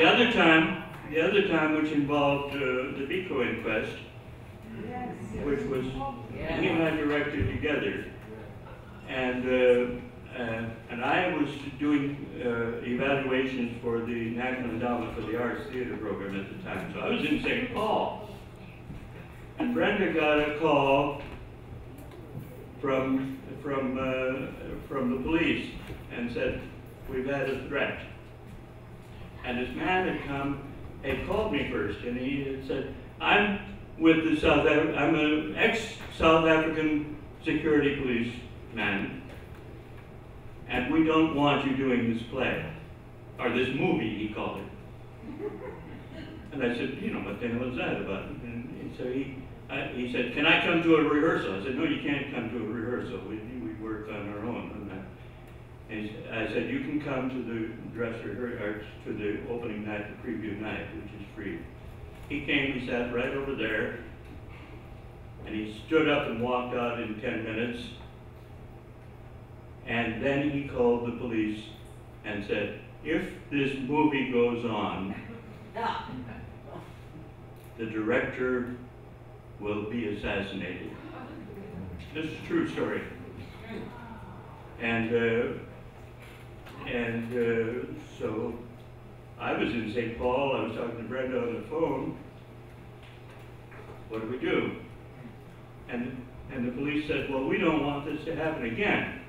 the other time, which involved the Biko inquest, which was he and I directed together, and I was doing evaluations for the National Endowment for the Arts Theater program at the time. So I was in St. Paul, and Brenda got a call from the police and said, "We've had a threat." And this man had called me first, and he had said, I'm an ex-South African security police man, and we don't want you doing this play, or this movie, he called it. And I said, what the hell is that about? And so he said, can I come to a rehearsal? I said, no, you can't come to a rehearsal. We work on our own on that. And I said, you can come to the dress rehearsal, or to the opening night, the preview night, which is free. He came, he sat right over there, and he stood up and walked out in 10 minutes. And then he called the police and said, if this movie goes on, the director will be assassinated. This is a true story. So I was in St. Paul, I was talking to Brenda on the phone. What do we do? And the police said, well, we don't want this to happen again,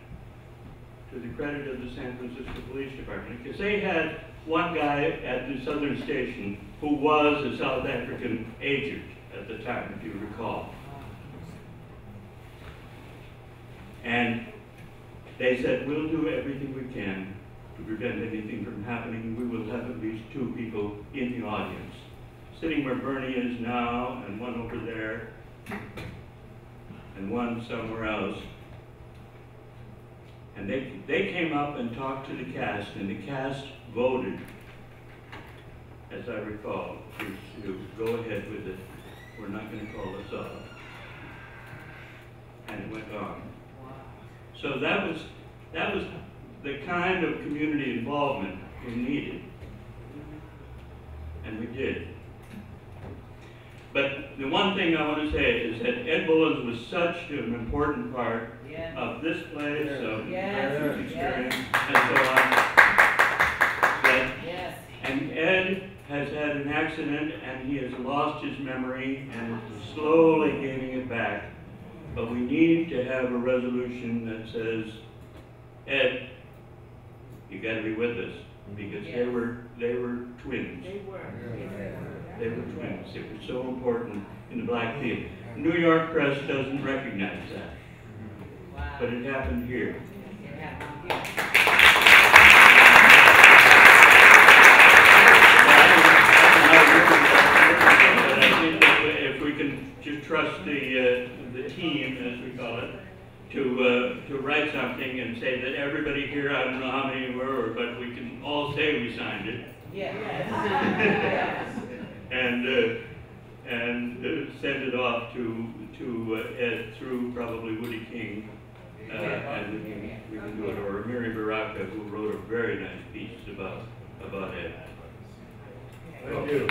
to the credit of the San Francisco Police Department, because they had one guy at the Southern Station who was a South African agent at the time, if you recall. And they said, we'll do everything we can to prevent anything from happening. We will have at least 2 people in the audience, sitting where Bernie is now, and one over there, and one somewhere else. And they came up and talked to the cast, and the cast voted, as I recall, to go ahead with it. We're not going to call this off. And it went on. So that was the kind of community involvement we needed, and we did. But the one thing I want to say is that Ed Bullens was such an important part of this place, of the grassroots experience, and so on. And Ed has had an accident, and he has lost his memory, and is slowly gaining it back. But we need to have a resolution that says, Ed, you got to be with us, because they were twins. They were twins. It was so important in the black theater. New York press doesn't recognize that, but it happened here. I think that if we can just trust the team, as we call it, to write something and say that everybody here, I don't know how many were, but we can all say we signed it. And send it off to Ed through probably Woody King, and we can do it, or Mary Baraka, who wrote a very nice piece about Ed. Thank you.